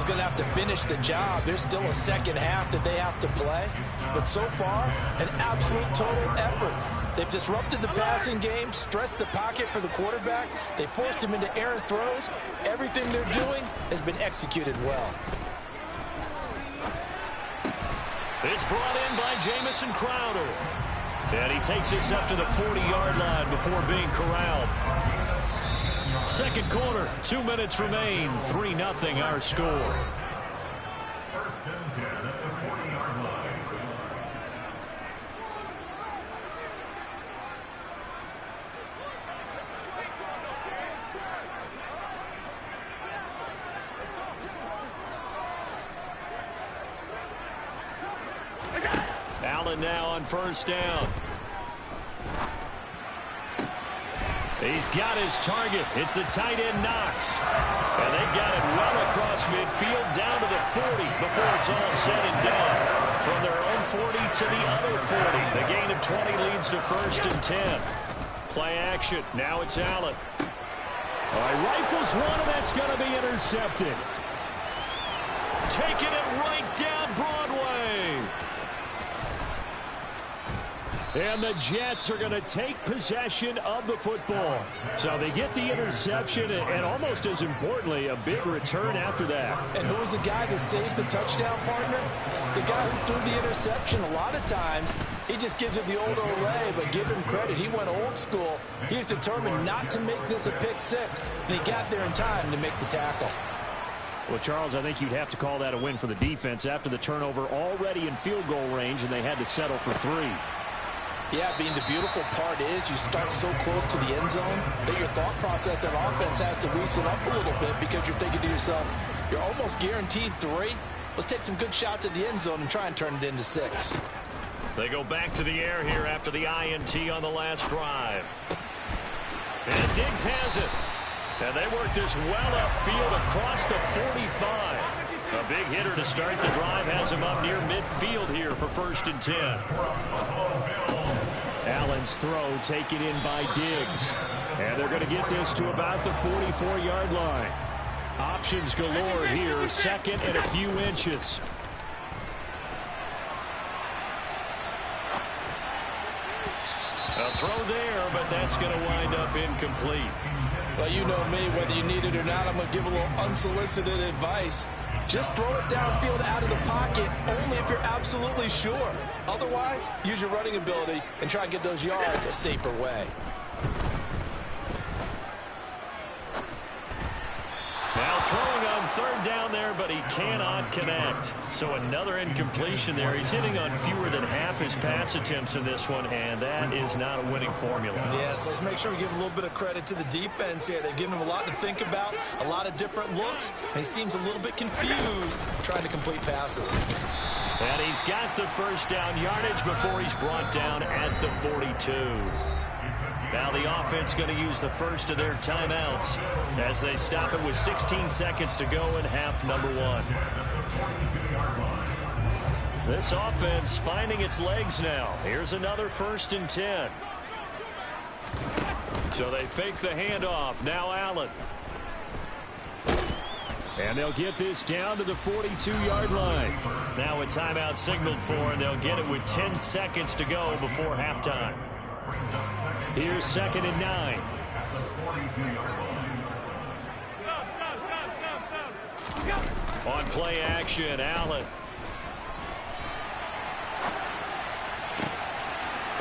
going to have to finish the job. There's still a second half that they have to play. But so far, an absolute total effort. They've disrupted the passing game, stressed the pocket for the quarterback. They forced him into errant throws. Everything they're doing has been executed well. It's brought in by Jamison Crowder. And he takes this up to the 40-yard line before being corralled. Second quarter, 2 minutes remain. 3-0 our score. First and 10 at the 40-yard line. Allen now on first down. He's got his target. It's the tight end Knox. And they got it well across midfield down to the 40 before it's all said and done. From their own 40 to the other 40. The gain of 20 leads to first and 10. Play action. Now it's Allen. All right, rifles one, and that's going to be intercepted. Taking it right down Broadway. And the Jets are going to take possession of the football. So they get the interception and almost as importantly, a big return after that. And who was the guy that saved the touchdown, partner? The guy who threw the interception. A lot of times, he just gives it the old Olay, but give him credit. He went old school. He was determined not to make this a pick six, and he got there in time to make the tackle. Well, Charles, I think you'd have to call that a win for the defense after the turnover already in field goal range, and they had to settle for 3. Yeah, Bean, the beautiful part is you start so close to the end zone that your thought process of offense has to loosen up a little bit because you're thinking to yourself, you're almost guaranteed 3. Let's take some good shots at the end zone and try and turn it into 6. They go back to the air here after the INT on the last drive. And Diggs has it. And they work this well upfield across the 45. A big hitter to start the drive has him up near midfield here for first and 10. Allen's throw taken in by Diggs. And they're going to get this to about the 44-yard line. Options galore here, second and a few inches. A throw there, but that's going to wind up incomplete. Well, you know me, whether you need it or not, I'm going to give a little unsolicited advice. Just throw it downfield out of the pocket only if you're absolutely sure. Otherwise, use your running ability and try and get those yards a safer way. Now throwing on third down there, but he cannot connect. So another incompletion there. He's hitting on fewer than half his pass attempts in this one, and that is not a winning formula. Yes, let's make sure we give a little bit of credit to the defense here. They've given him a lot to think about, a lot of different looks, and he seems a little bit confused trying to complete passes. And he's got the first down yardage before he's brought down at the 42. Now the offense going to use the first of their timeouts as they stop it with 16 seconds to go in half number 1. This offense finding its legs now. Here's another first and 10. So they fake the handoff. Now Allen. And they'll get this down to the 42-yard line. Now a timeout signaled for, and they'll get it with 10 seconds to go before halftime. Here's second and 9. On play action, Allen.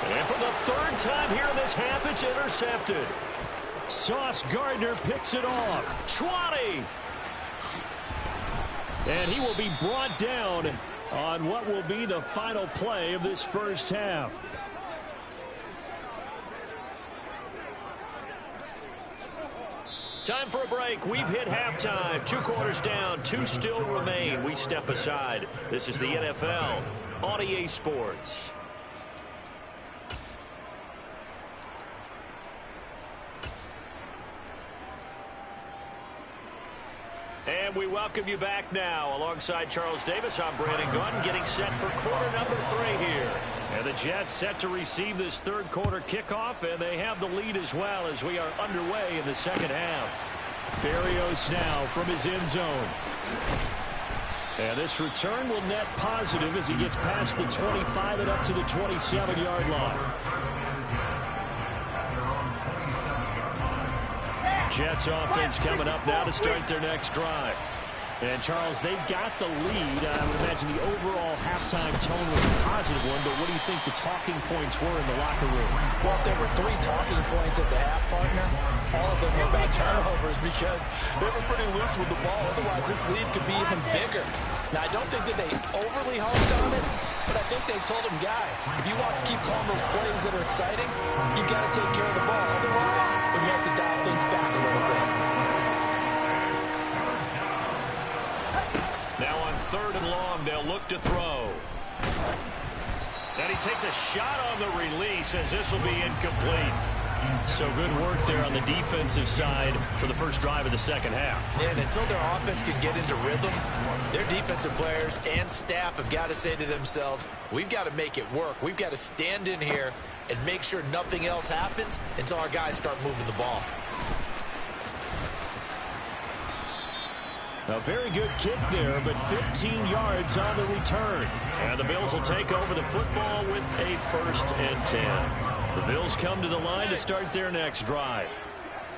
And for the third time here in this half, it's intercepted. Sauce Gardner picks it off. 20. And he will be brought down on what will be the final play of this first half. Time for a break. We've hit halftime. 2 quarters down. 2 still remain. We step aside. This is the NFL on EA Sports. And we welcome you back now. Alongside Charles Davis, I'm Brandon Gaudin, getting set for quarter number 3 here. And the Jets set to receive this third quarter kickoff, and they have the lead as well as we are underway in the second half. Berrios now from his end zone. And this return will net positive as he gets past the 25 and up to the 27-yard line. Jets offense coming up now to start their next drive. And, Charles, they've got the lead. I would imagine the overall halftime tone was a positive one, but what do you think the talking points were in the locker room? Well, if there were 3 talking points at the half, partner, all of them were about turnovers because they were pretty loose with the ball. Otherwise, this lead could be even bigger. Now, I don't think that they overly harped on it, but I think they told them, guys, if you want to keep calling those plays that are exciting, you've got to take care of the ball. Otherwise, we have to dial things back a little bit. Now on 3rd and long, they'll look to throw. And he takes a shot on the release as this will be incomplete. So good work there on the defensive side for the first drive of the second half. Yeah, and until their offense can get into rhythm, their defensive players and staff have got to say to themselves, we've got to make it work. We've got to stand in here and make sure nothing else happens until our guys start moving the ball. A very good kick there, but 15 yards on the return. And the Bills will take over the football with a 1st and 10. The Bills come to the line to start their next drive.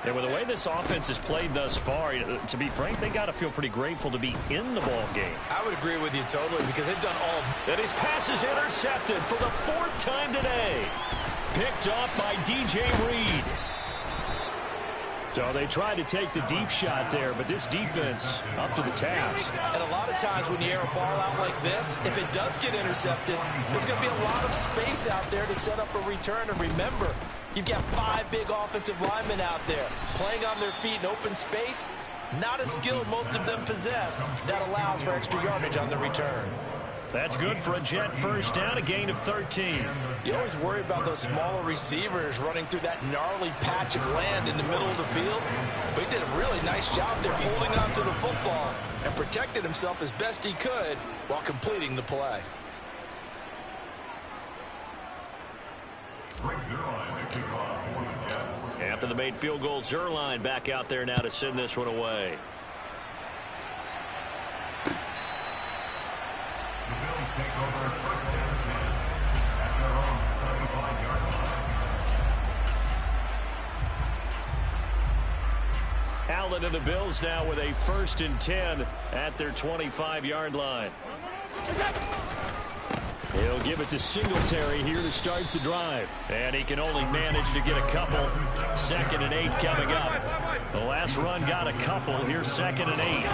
And with the way this offense has played thus far, to be frank, they got to feel pretty grateful to be in the ball game. I would agree with you totally because they've done all. And his pass is intercepted for the 4th time today. Picked off by DJ Reed. So they tried to take the deep shot there, but this defense up to the task. And a lot of times when you air a ball out like this, if it does get intercepted, there's going to be a lot of space out there to set up a return. And remember, you've got 5 big offensive linemen out there playing on their feet in open space. Not a skill most of them possess that allows for extra yardage on the return. That's good for a Jet first down, a gain of 13. You always worry about those smaller receivers running through that gnarly patch of land in the middle of the field. But he did a really nice job there holding on to the football and protected himself as best he could while completing the play. After the made field goal, Zuerlein back out there now to send this one away. Take over 1st and 10 at their own 35-yard line. Allen and the Bills now with a 1st and 10 at their 25-yard line. He'll give it to Singletary here to start the drive. And he can only manage to get a couple. 2nd and 8 coming up. The last run got a couple. Here's 2nd and 8.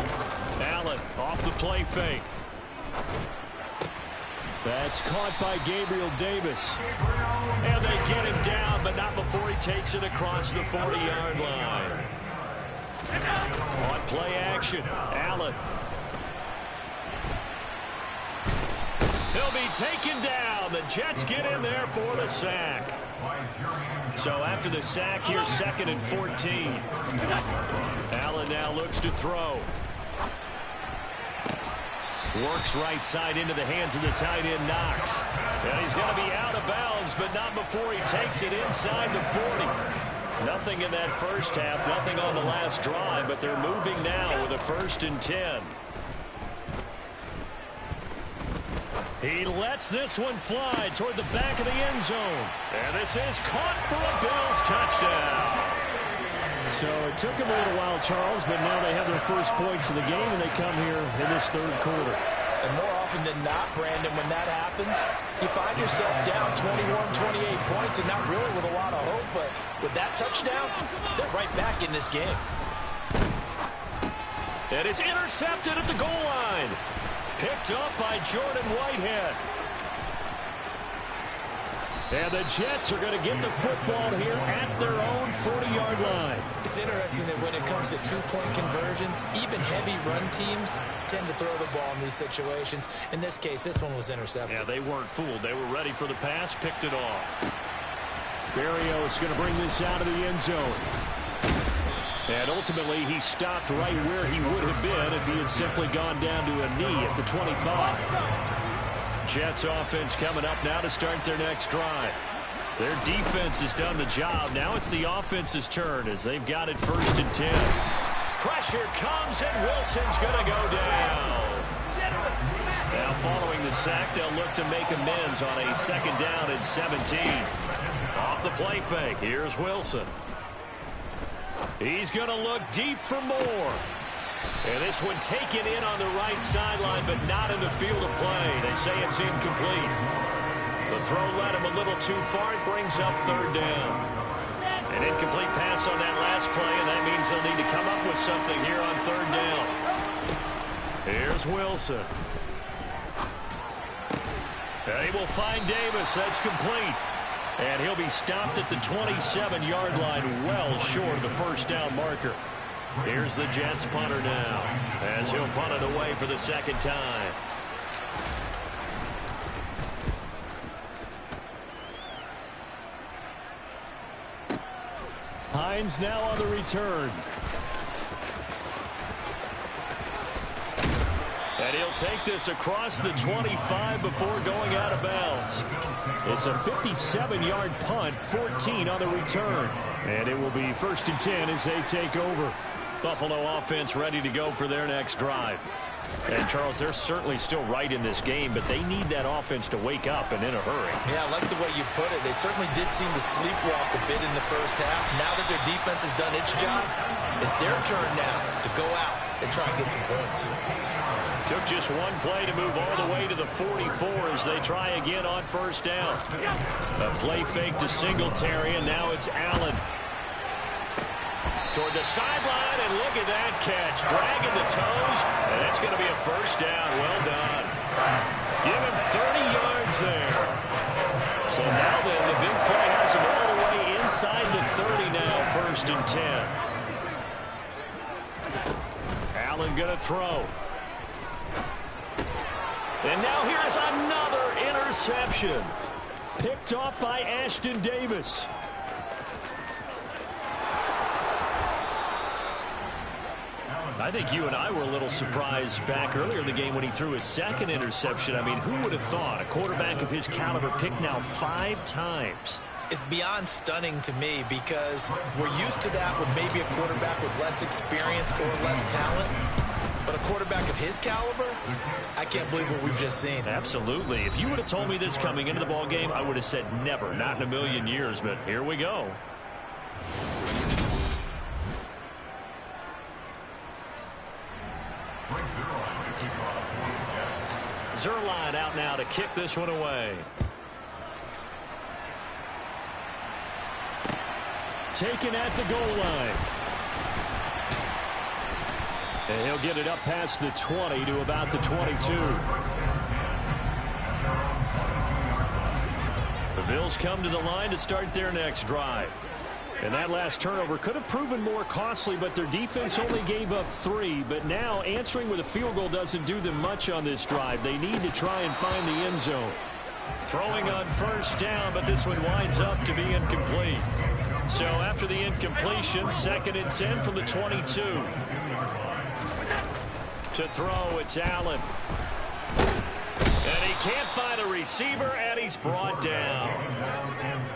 Allen off the play fake. That's caught by Gabriel Davis. And they get him down, but not before he takes it across the 40-yard line. On play action, Allen. He'll be taken down. The Jets get in there for the sack. So after the sack, here's 2nd and 14. Allen now looks to throw. Works right side into the hands of the tight end, Knox. And he's going to be out of bounds, but not before he takes it inside the 40. Nothing in that first half, nothing on the last drive, but they're moving now with a 1st and 10. He lets this one fly toward the back of the end zone. And this is caught for a Bills touchdown. So it took them a little while, Charles, but now they have their first points of the game, and they come here in this 3rd quarter. And more often than not, Brandon, when that happens, you find yourself down 21, 28 points, and not really with a lot of hope, but with that touchdown, they're right back in this game. And it's intercepted at the goal line. Picked up by Jordan Whitehead. And the Jets are going to get the football here at their own 40-yard line. It's interesting that when it comes to 2-point conversions, even heavy run teams tend to throw the ball in these situations. In this case, this one was intercepted. Yeah, they weren't fooled. They were ready for the pass, picked it off. Berrios going to bring this out of the end zone. And ultimately, he stopped right where he would have been if he had simply gone down to a knee at the 25. Jets offense coming up now to start their next drive. Their defense has done the job. Now it's the offense's turn as they've got it 1st and 10. Pressure comes, and Wilson's going to go down. sack, they'll look to make amends on a 2nd down and 17. Off the play fake, here's Wilson. He's going to look deep for more. And this one taken in on the right sideline, but not in the field of play. They say it's incomplete. The throw led him a little too far. It brings up 3rd down. An incomplete pass on that last play, and that means they'll need to come up with something here on 3rd down. Here's Wilson. And he will find Davis. That's complete. And he'll be stopped at the 27-yard line, well short of the 1st down marker. Here's the Jets punter now, as he'll punt it away for the 2nd time. Hines now on the return. And he'll take this across the 25 before going out of bounds. It's a 57-yard punt, 14 on the return. And it will be 1st and 10 as they take over. Buffalo offense ready to go for their next drive. And, Charles, they're certainly still right in this game, but they need that offense to wake up and in a hurry. Yeah, I like the way you put it. They certainly did seem to sleepwalk a bit in the 1st half. Now that their defense has done its job, it's their turn now to go out and try and get some points. Took just one play to move all the way to the 44 as they try again on 1st down. A play fake to Singletary, and now it's Allen. Toward the sideline, and look at that catch. Dragging the toes, and that's going to be a 1st down. Well done. Give him 30 yards there. So now then, the big play has him all the way inside the 30 now, 1st and 10. Allen going to throw. And now here's another interception. Picked off by Ashton Davis. I think you and I were a little surprised back earlier in the game when he threw his 2nd interception. I mean, who would have thought a quarterback of his caliber picked now 5 times? It's beyond stunning to me because we're used to that with maybe a quarterback with less experience or less talent. But a quarterback of his caliber, I can't believe what we've just seen. Absolutely. If you would have told me this coming into the ball game, I would have said never, not in a million years. But here we go. Zuerlein out now to kick this one away. Taken at the goal line. And he'll get it up past the 20 to about the 22. The Bills come to the line to start their next drive. And that last turnover could have proven more costly, but their defense only gave up 3. But now answering with a field goal doesn't do them much on this drive. They need to try and find the end zone. Throwing on 1st down, but this one winds up to be incomplete. So after the incompletion, 2nd and 10 from the 22. To throw, it's Allen. And he can't find a receiver, and he's brought down.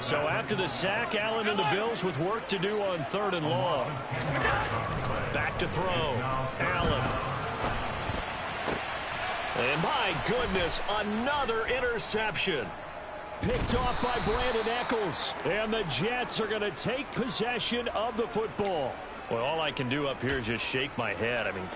So after the sack, Allen and the Bills with work to do on 3rd and long. Back to throw. Allen. And my goodness, another interception. Picked off by Brandon Echols. And the Jets are going to take possession of the football. Well, all I can do up here is just shake my head. I mean,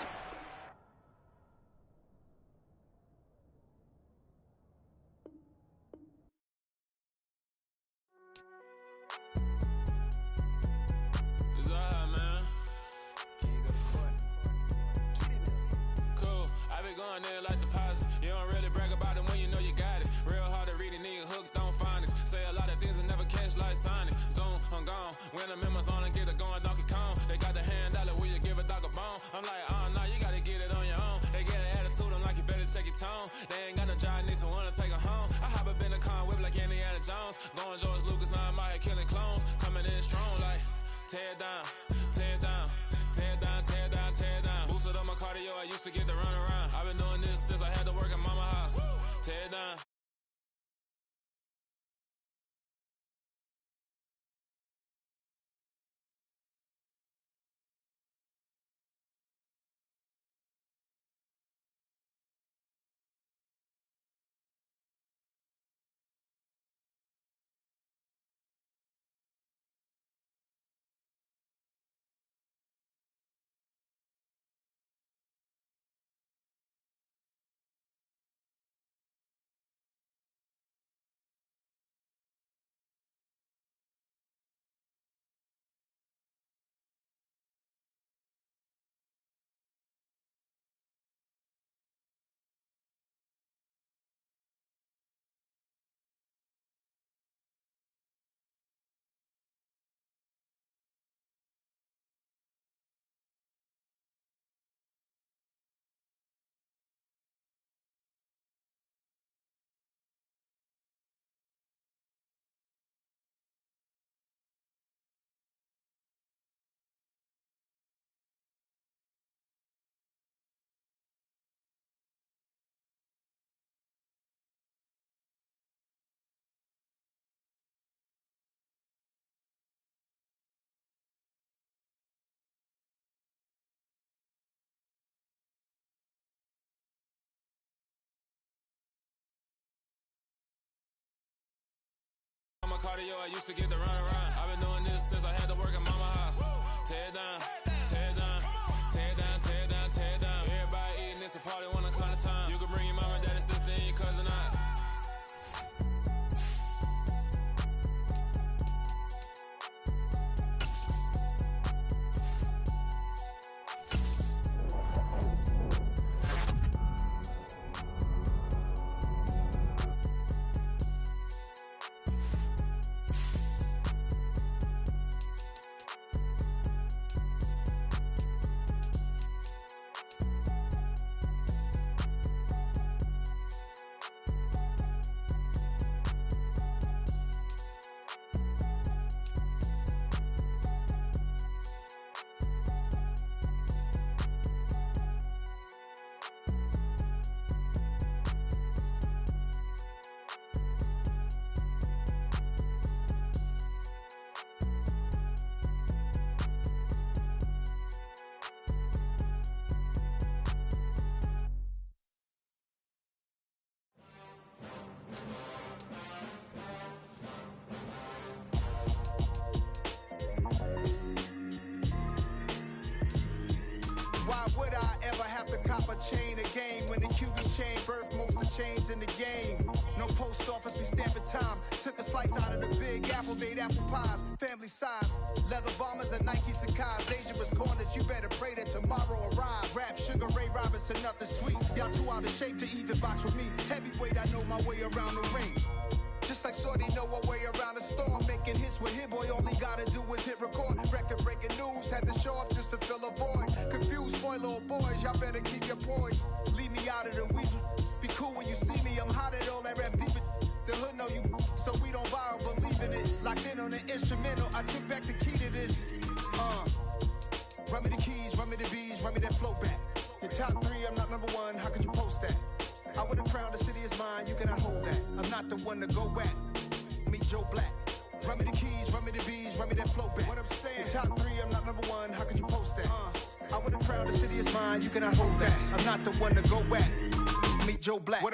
when I'm in my zone and get it going Donkey Kong. They got the hand dollar, will you give a dog a bone? I'm like, oh no, you gotta get it on your own. They get an attitude, I'm like, you better check your tone. They ain't got no job, need someone to take her home. I hop up in the car, whip like Indiana Jones. Going George Lucas, now I'm out here killing clones. Coming in strong like, tear down, tear down, tear down, tear down, tear down. Boosted up my cardio, I used to get the run around. I've been doing this since I had to work at mama house. Tear down. cardio, I used to get to run around. I've been doing this since I had to work at mama house. Tear it down, tear it down, tear it down, tear it down, tear it down. Everybody eating, it's a party, one o'clock of time. You can bring your mama, daddy, sister, and your cousin out. Why would I ever have to cop a chain again when the QB chain birthed most of chains in the game? No post office, we stamping time. Took a slice out of the big apple, made apple pies, family size. Leather bombers and Nike Sacai's. Dangerous corners, you better pray that tomorrow arrives. Rap, Sugar Ray Robinson, nothing sweet. Y'all too out of shape to even box with me. Heavyweight, I know my way around the ring. Just like Shorty know a way around the storm. Making hits with Hit Boy, all he gotta do is hit record. Record breaking news, had to show up just to fill a void. Confused boy, little boys, y'all better keep your poise. Leave me out of the weasel. Be cool when you see me, I'm hot at all that rap deep. The hood know you, so we don't borrow, believe in it. Locked in on the instrumental, I took back the key to this. Run me the keys, run me the bees, run me that flow back. Your top three, I'm not number one, how could you post that? I would have crowned the city is mine, you cannot hold that. I'm not the one to go back. Meet Joe Black. Run me the keys, run me the bees, run me that flow back. What I'm saying, your top three, I'm not number one, how could you post that? I would have crowned the city is mine, you cannot hold that. I'm not the one to go back. Meet Joe Black.